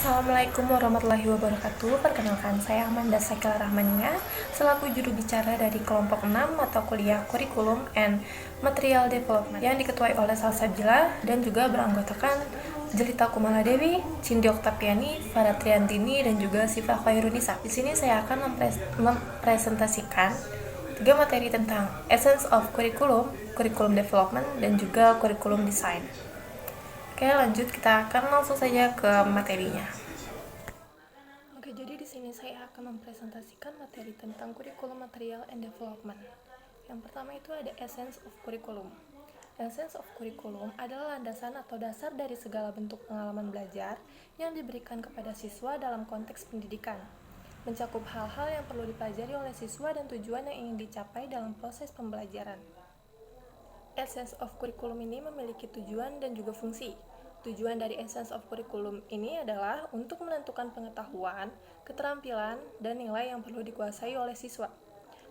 Assalamualaikum warahmatullahi wabarakatuh. Perkenalkan, saya Amanda Sakila Rahmania selaku juru bicara dari kelompok 6 mata kuliah Kurikulum and Material Development yang diketuai oleh Salsabila dan juga beranggotakan Jelita Kumala Dewi, Cindy Oktaviani, Farah Triantini, dan juga Siva Khairunisa. Di sini saya akan mempresentasikan 3 materi tentang Essence of Curriculum, Curriculum Development, dan juga Curriculum Design. Oke, lanjut, kita akan langsung saja ke materinya. Oke, jadi di sini saya akan mempresentasikan materi tentang Curriculum Material and Development. Yang pertama itu ada Essence of Curriculum. Essence of Curriculum adalah landasan atau dasar dari segala bentuk pengalaman belajar yang diberikan kepada siswa dalam konteks pendidikan. Mencakup hal-hal yang perlu dipelajari oleh siswa dan tujuan yang ingin dicapai dalam proses pembelajaran. Essence of Curriculum ini memiliki tujuan dan juga fungsi. Tujuan dari Essence of Curriculum ini adalah untuk menentukan pengetahuan, keterampilan, dan nilai yang perlu dikuasai oleh siswa.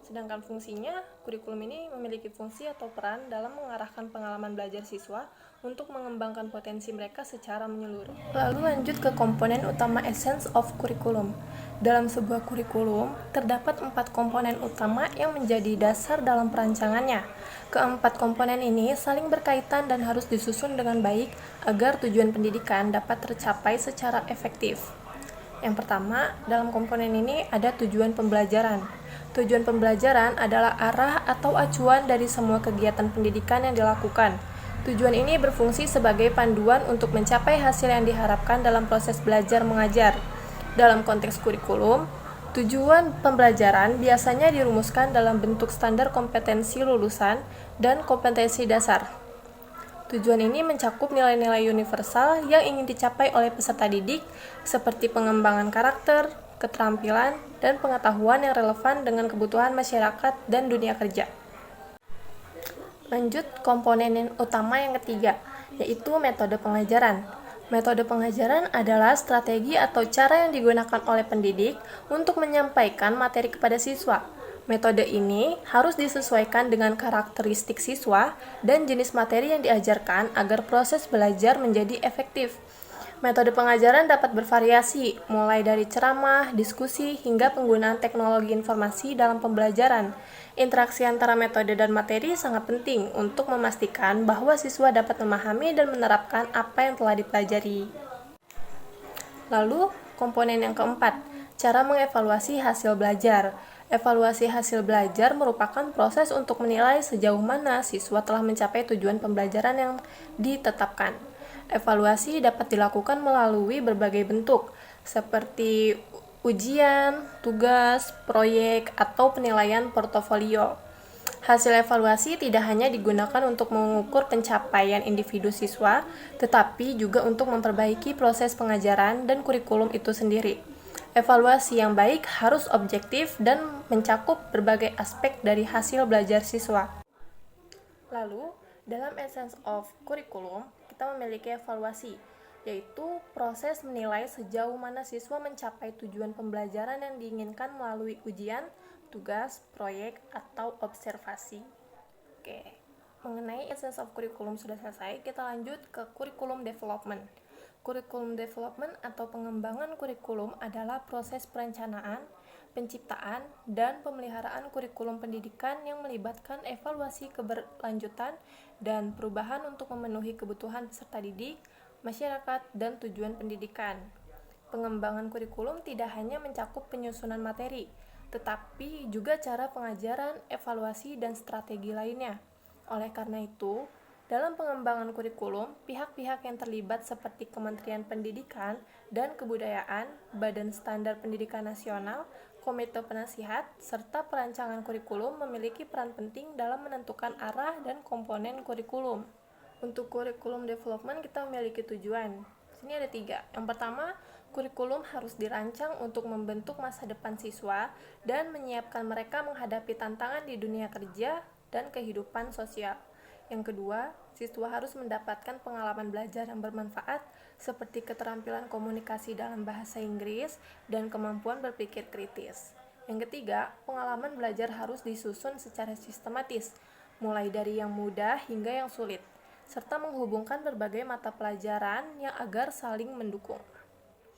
Sedangkan fungsinya, kurikulum ini memiliki fungsi atau peran dalam mengarahkan pengalaman belajar siswa untuk mengembangkan potensi mereka secara menyeluruh. Lalu lanjut ke komponen utama Essence of Curriculum. Dalam sebuah kurikulum, terdapat 4 komponen utama yang menjadi dasar dalam perancangannya. Keempat komponen ini saling berkaitan dan harus disusun dengan baik agar tujuan pendidikan dapat tercapai secara efektif. Yang pertama, dalam komponen ini ada tujuan pembelajaran. Tujuan pembelajaran adalah arah atau acuan dari semua kegiatan pendidikan yang dilakukan. Tujuan ini berfungsi sebagai panduan untuk mencapai hasil yang diharapkan dalam proses belajar mengajar. Dalam konteks kurikulum, tujuan pembelajaran biasanya dirumuskan dalam bentuk standar kompetensi lulusan dan kompetensi dasar. Tujuan ini mencakup nilai-nilai universal yang ingin dicapai oleh peserta didik, seperti pengembangan karakter, keterampilan, dan pengetahuan yang relevan dengan kebutuhan masyarakat dan dunia kerja. Lanjut, komponen utama yang ketiga, yaitu metode pengajaran. Metode pengajaran adalah strategi atau cara yang digunakan oleh pendidik untuk menyampaikan materi kepada siswa. Metode ini harus disesuaikan dengan karakteristik siswa dan jenis materi yang diajarkan agar proses belajar menjadi efektif. Metode pengajaran dapat bervariasi, mulai dari ceramah, diskusi, hingga penggunaan teknologi informasi dalam pembelajaran. Interaksi antara metode dan materi sangat penting untuk memastikan bahwa siswa dapat memahami dan menerapkan apa yang telah dipelajari. Lalu, komponen yang keempat, cara mengevaluasi hasil belajar. Evaluasi hasil belajar merupakan proses untuk menilai sejauh mana siswa telah mencapai tujuan pembelajaran yang ditetapkan. Evaluasi dapat dilakukan melalui berbagai bentuk, seperti ujian, tugas, proyek, atau penilaian portofolio. Hasil evaluasi tidak hanya digunakan untuk mengukur pencapaian individu siswa, tetapi juga untuk memperbaiki proses pengajaran dan kurikulum itu sendiri. Evaluasi yang baik harus objektif dan mencakup berbagai aspek dari hasil belajar siswa. Lalu, dalam Essence of Curriculum, kita memiliki evaluasi, yaitu proses menilai sejauh mana siswa mencapai tujuan pembelajaran yang diinginkan melalui ujian, tugas, proyek, atau observasi. Oke, mengenai Essence of Curriculum sudah selesai, kita lanjut ke Curriculum Development. Curriculum Development atau pengembangan kurikulum adalah proses perencanaan, penciptaan, dan pemeliharaan kurikulum pendidikan yang melibatkan evaluasi keberlanjutan dan perubahan untuk memenuhi kebutuhan peserta didik, masyarakat, dan tujuan pendidikan. Pengembangan kurikulum tidak hanya mencakup penyusunan materi, tetapi juga cara pengajaran, evaluasi, dan strategi lainnya. Oleh karena itu, dalam pengembangan kurikulum, pihak-pihak yang terlibat seperti Kementerian Pendidikan dan Kebudayaan, Badan Standar Pendidikan Nasional, Komite Penasihat, serta perancangan kurikulum memiliki peran penting dalam menentukan arah dan komponen kurikulum. Untuk kurikulum development kita memiliki tujuan. Di sini ada 3. Yang pertama, kurikulum harus dirancang untuk membentuk masa depan siswa dan menyiapkan mereka menghadapi tantangan di dunia kerja dan kehidupan sosial. Yang kedua, siswa harus mendapatkan pengalaman belajar yang bermanfaat seperti keterampilan komunikasi dalam bahasa Inggris dan kemampuan berpikir kritis. Yang ketiga, pengalaman belajar harus disusun secara sistematis, mulai dari yang mudah hingga yang sulit, serta menghubungkan berbagai mata pelajaran yang agar saling mendukung.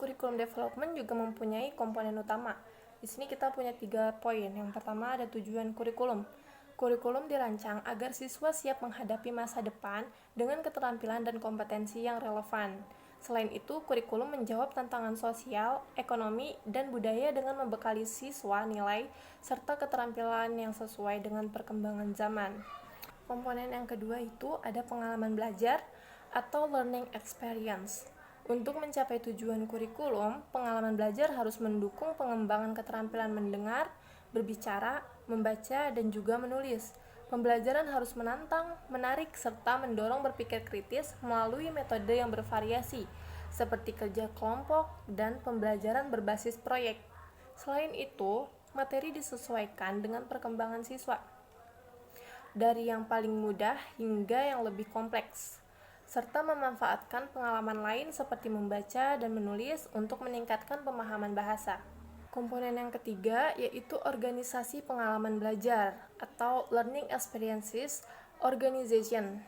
Kurikulum development juga mempunyai komponen utama. Di sini kita punya 3 poin. Yang pertama ada tujuan kurikulum. Kurikulum dirancang agar siswa siap menghadapi masa depan dengan keterampilan dan kompetensi yang relevan. Selain itu, kurikulum menjawab tantangan sosial, ekonomi, dan budaya dengan membekali siswa nilai serta keterampilan yang sesuai dengan perkembangan zaman. Komponen yang kedua itu ada pengalaman belajar atau learning experience. Untuk mencapai tujuan kurikulum, pengalaman belajar harus mendukung pengembangan keterampilan mendengar, berbicara, membaca, dan juga menulis. Pembelajaran harus menantang, menarik, serta mendorong berpikir kritis melalui metode yang bervariasi, seperti kerja kelompok dan pembelajaran berbasis proyek. Selain itu, materi disesuaikan dengan perkembangan siswa, dari yang paling mudah hingga yang lebih kompleks, serta memanfaatkan pengalaman lain seperti membaca dan menulis untuk meningkatkan pemahaman bahasa. Komponen yang ketiga yaitu organisasi pengalaman belajar atau learning experiences organization.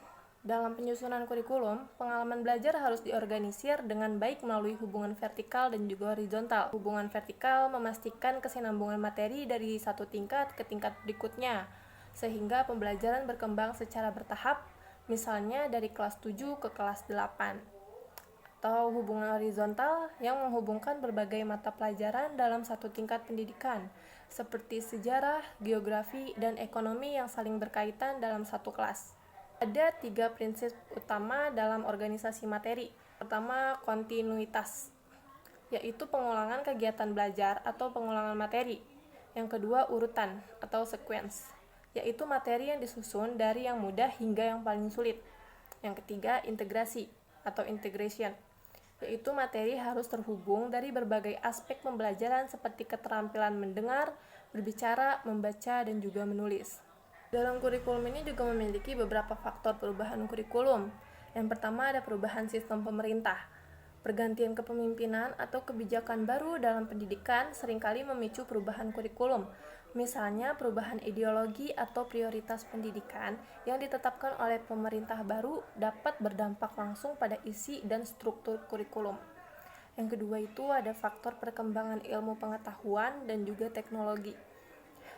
Dalam penyusunan kurikulum, pengalaman belajar harus diorganisir dengan baik melalui hubungan vertikal dan juga horizontal. Hubungan vertikal memastikan kesinambungan materi dari satu tingkat ke tingkat berikutnya, sehingga pembelajaran berkembang secara bertahap, misalnya dari kelas 7 ke kelas 8. Atau hubungan horizontal yang menghubungkan berbagai mata pelajaran dalam satu tingkat pendidikan, seperti sejarah, geografi, dan ekonomi yang saling berkaitan dalam satu kelas. Ada 3 prinsip utama dalam organisasi materi. Pertama, kontinuitas, yaitu pengulangan kegiatan belajar atau pengulangan materi. Yang kedua, urutan atau sequence, yaitu materi yang disusun dari yang mudah hingga yang paling sulit. Yang ketiga, integrasi atau integration, yaitu materi harus terhubung dari berbagai aspek pembelajaran seperti keterampilan mendengar, berbicara, membaca, dan juga menulis. Dalam kurikulum ini juga memiliki beberapa faktor perubahan kurikulum. Yang pertama ada perubahan sistem pemerintah. Pergantian kepemimpinan atau kebijakan baru dalam pendidikan seringkali memicu perubahan kurikulum. Misalnya perubahan ideologi atau prioritas pendidikan yang ditetapkan oleh pemerintah baru dapat berdampak langsung pada isi dan struktur kurikulum. Yang kedua itu ada faktor perkembangan ilmu pengetahuan dan juga teknologi.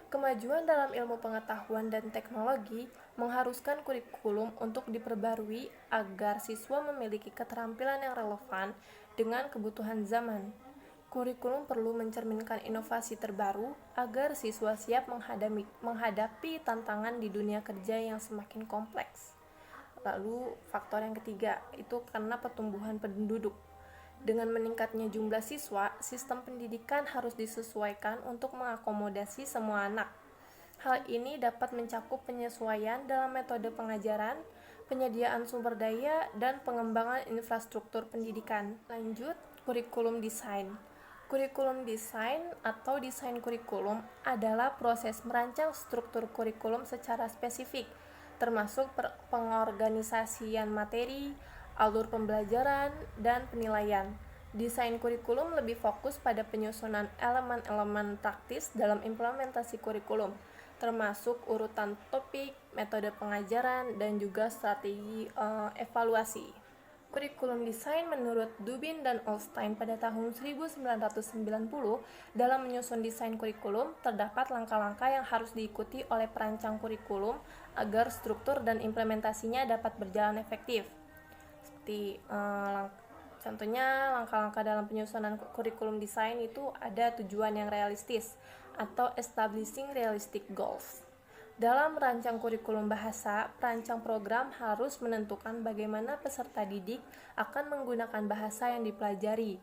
Kemajuan dalam ilmu pengetahuan dan teknologi mengharuskan kurikulum untuk diperbarui agar siswa memiliki keterampilan yang relevan dengan kebutuhan zaman. Kurikulum perlu mencerminkan inovasi terbaru agar siswa siap menghadapi tantangan di dunia kerja yang semakin kompleks. Lalu faktor yang ketiga itu karena pertumbuhan penduduk. Dengan meningkatnya jumlah siswa, sistem pendidikan harus disesuaikan untuk mengakomodasi semua anak. Hal ini dapat mencakup penyesuaian dalam metode pengajaran, penyediaan sumber daya, dan pengembangan infrastruktur pendidikan. Lanjut, kurikulum desain. Kurikulum desain atau desain kurikulum adalah proses merancang struktur kurikulum secara spesifik, termasuk pengorganisasian materi, alur pembelajaran, dan penilaian. Desain kurikulum lebih fokus pada penyusunan elemen-elemen praktis dalam implementasi kurikulum, termasuk urutan topik, metode pengajaran, dan juga strategi evaluasi. Kurikulum desain menurut Dubin dan Olstein pada tahun 1990, dalam menyusun desain kurikulum, terdapat langkah-langkah yang harus diikuti oleh perancang kurikulum agar struktur dan implementasinya dapat berjalan efektif. Seperti contohnya langkah-langkah dalam penyusunan kurikulum desain itu ada tujuan yang realistis atau establishing realistic goals. Dalam merancang kurikulum bahasa, perancang program harus menentukan bagaimana peserta didik akan menggunakan bahasa yang dipelajari.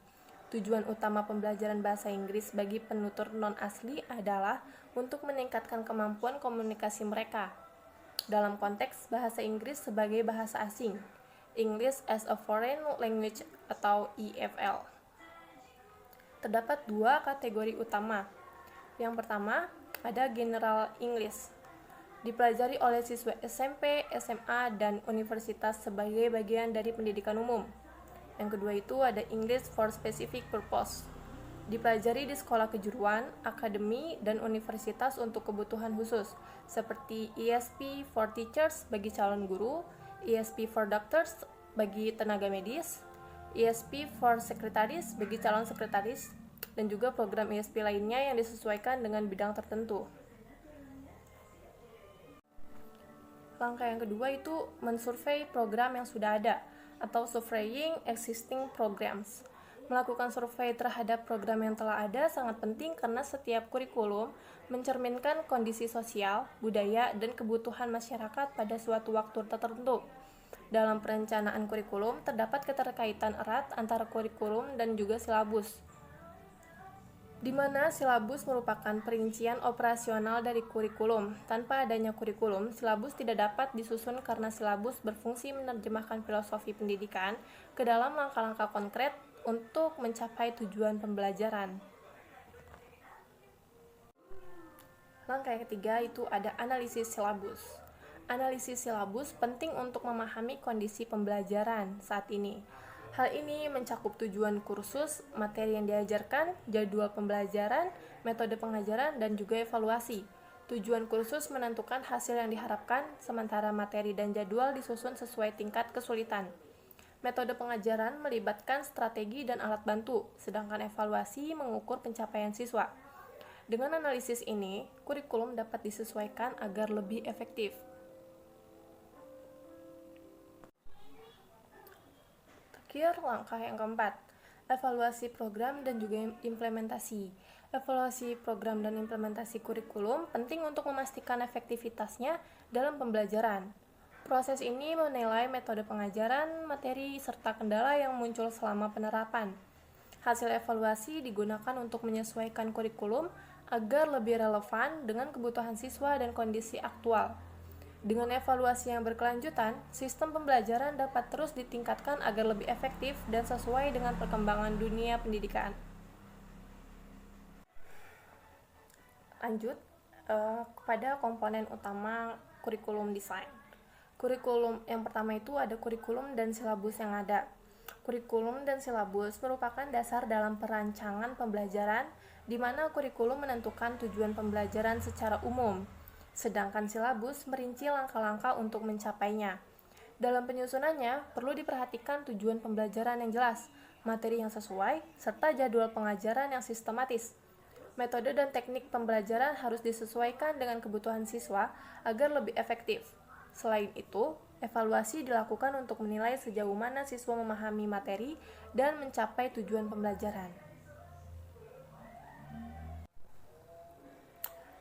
Tujuan utama pembelajaran bahasa Inggris bagi penutur non-asli adalah untuk meningkatkan kemampuan komunikasi mereka dalam konteks bahasa Inggris sebagai bahasa asing. English as a Foreign Language atau EFL. Terdapat 2 kategori utama. Yang pertama, ada General English. Dipelajari oleh siswa SMP, SMA, dan universitas sebagai bagian dari pendidikan umum. Yang kedua itu ada English for Specific Purpose. Dipelajari di sekolah kejuruan, akademi, dan universitas untuk kebutuhan khusus, seperti ESP for Teachers bagi calon guru, ESP for Doctors bagi tenaga medis, ESP for Sekretaris bagi calon sekretaris, dan juga program ESP lainnya yang disesuaikan dengan bidang tertentu. Langkah yang kedua itu mensurvei program yang sudah ada, atau surveying existing programs. Melakukan survei terhadap program yang telah ada sangat penting karena setiap kurikulum mencerminkan kondisi sosial, budaya, dan kebutuhan masyarakat pada suatu waktu tertentu. Dalam perencanaan kurikulum, terdapat keterkaitan erat antara kurikulum dan juga silabus, di mana silabus merupakan perincian operasional dari kurikulum. Tanpa adanya kurikulum, silabus tidak dapat disusun karena silabus berfungsi menerjemahkan filosofi pendidikan ke dalam langkah-langkah konkret untuk mencapai tujuan pembelajaran. Langkah yang ketiga itu ada analisis silabus. Analisis silabus penting untuk memahami kondisi pembelajaran saat ini. Hal ini mencakup tujuan kursus, materi yang diajarkan, jadwal pembelajaran, metode pengajaran, dan juga evaluasi. Tujuan kursus menentukan hasil yang diharapkan, sementara materi dan jadwal disusun sesuai tingkat kesulitan. Metode pengajaran melibatkan strategi dan alat bantu, sedangkan evaluasi mengukur pencapaian siswa. Dengan analisis ini, kurikulum dapat disesuaikan agar lebih efektif. Terakhir, langkah yang keempat, evaluasi program dan juga implementasi. Evaluasi program dan implementasi kurikulum penting untuk memastikan efektivitasnya dalam pembelajaran. Proses ini menilai metode pengajaran, materi, serta kendala yang muncul selama penerapan. Hasil evaluasi digunakan untuk menyesuaikan kurikulum agar lebih relevan dengan kebutuhan siswa dan kondisi aktual. Dengan evaluasi yang berkelanjutan, sistem pembelajaran dapat terus ditingkatkan agar lebih efektif dan sesuai dengan perkembangan dunia pendidikan. Lanjut kepada komponen utama kurikulum desain. Kurikulum yang pertama itu ada kurikulum dan silabus yang ada. Kurikulum dan silabus merupakan dasar dalam perancangan pembelajaran, di mana kurikulum menentukan tujuan pembelajaran secara umum, sedangkan silabus merinci langkah-langkah untuk mencapainya. Dalam penyusunannya, perlu diperhatikan tujuan pembelajaran yang jelas, materi yang sesuai, serta jadwal pengajaran yang sistematis. Metode dan teknik pembelajaran harus disesuaikan dengan kebutuhan siswa agar lebih efektif. Selain itu, evaluasi dilakukan untuk menilai sejauh mana siswa memahami materi dan mencapai tujuan pembelajaran.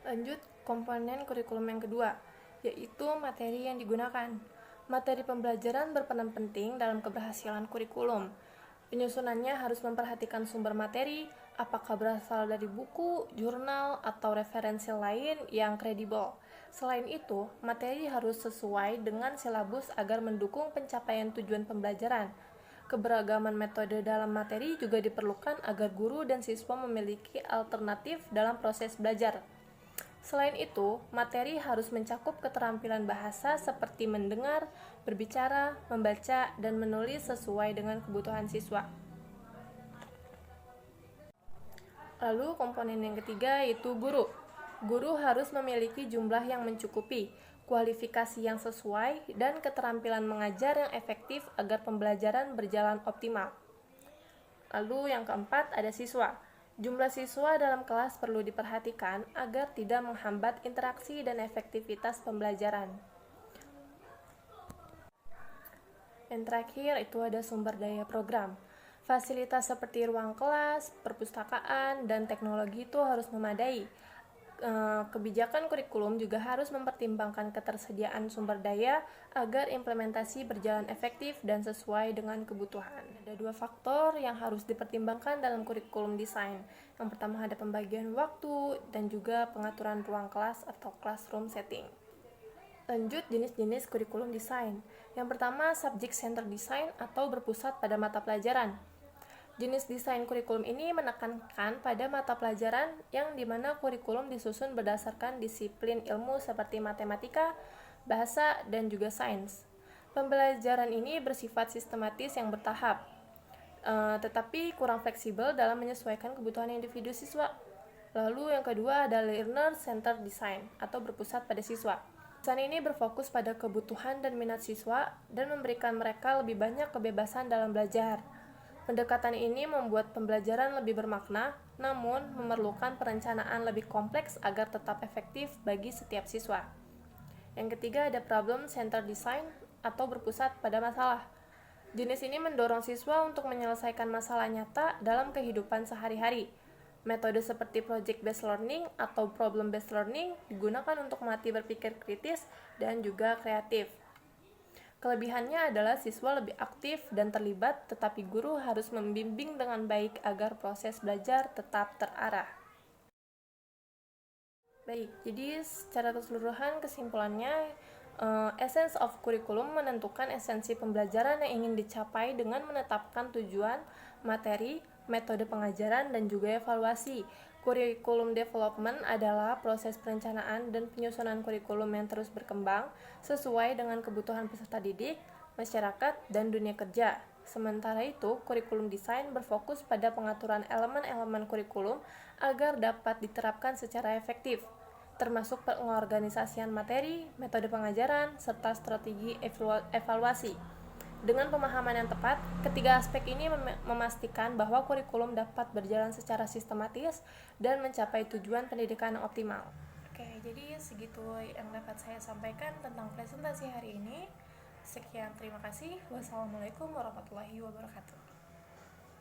Lanjut, komponen kurikulum yang kedua, yaitu materi yang digunakan. Materi pembelajaran berperan penting dalam keberhasilan kurikulum. Penyusunannya harus memperhatikan sumber materi, apakah berasal dari buku, jurnal, atau referensi lain yang kredibel. Selain itu, materi harus sesuai dengan silabus agar mendukung pencapaian tujuan pembelajaran. Keberagaman metode dalam materi juga diperlukan agar guru dan siswa memiliki alternatif dalam proses belajar. Selain itu, materi harus mencakup keterampilan bahasa seperti mendengar, berbicara, membaca, dan menulis sesuai dengan kebutuhan siswa. Lalu komponen yang ketiga yaitu guru. Guru harus memiliki jumlah yang mencukupi, kualifikasi yang sesuai, dan keterampilan mengajar yang efektif agar pembelajaran berjalan optimal. Lalu yang keempat ada siswa. Jumlah siswa dalam kelas perlu diperhatikan agar tidak menghambat interaksi dan efektivitas pembelajaran. Yang terakhir itu ada sumber daya program. Fasilitas seperti ruang kelas, perpustakaan, dan teknologi itu harus memadai. Kebijakan kurikulum juga harus mempertimbangkan ketersediaan sumber daya agar implementasi berjalan efektif dan sesuai dengan kebutuhan. Ada dua faktor yang harus dipertimbangkan dalam kurikulum desain. Yang pertama ada pembagian waktu dan juga pengaturan ruang kelas atau classroom setting. Lanjut jenis-jenis kurikulum desain. Yang pertama subject center design atau berpusat pada mata pelajaran. Jenis desain kurikulum ini menekankan pada mata pelajaran yang dimana kurikulum disusun berdasarkan disiplin ilmu seperti matematika, bahasa, dan juga sains. Pembelajaran ini bersifat sistematis yang bertahap, tetapi kurang fleksibel dalam menyesuaikan kebutuhan individu siswa. Lalu yang kedua ada learner centered design atau berpusat pada siswa. Desain ini berfokus pada kebutuhan dan minat siswa dan memberikan mereka lebih banyak kebebasan dalam belajar. Pendekatan ini membuat pembelajaran lebih bermakna, namun memerlukan perencanaan lebih kompleks agar tetap efektif bagi setiap siswa. Yang ketiga ada problem center design atau berpusat pada masalah. Jenis ini mendorong siswa untuk menyelesaikan masalah nyata dalam kehidupan sehari-hari. Metode seperti project-based learning atau problem-based learning digunakan untuk melatih berpikir kritis dan juga kreatif. Kelebihannya adalah siswa lebih aktif dan terlibat, tetapi guru harus membimbing dengan baik agar proses belajar tetap terarah. Baik, jadi secara keseluruhan kesimpulannya, essence of curriculum menentukan esensi pembelajaran yang ingin dicapai dengan menetapkan tujuan, materi, metode pengajaran, dan juga evaluasi. Curriculum development adalah proses perencanaan dan penyusunan kurikulum yang terus berkembang sesuai dengan kebutuhan peserta didik, masyarakat, dan dunia kerja. Sementara itu, kurikulum desain berfokus pada pengaturan elemen-elemen kurikulum agar dapat diterapkan secara efektif, termasuk pengorganisasian materi, metode pengajaran, serta strategi evaluasi. Dengan pemahaman yang tepat, ketiga aspek ini memastikan bahwa kurikulum dapat berjalan secara sistematis dan mencapai tujuan pendidikan yang optimal. Oke, jadi segitu yang dapat saya sampaikan tentang presentasi hari ini. Sekian, terima kasih. Wassalamualaikum warahmatullahi wabarakatuh.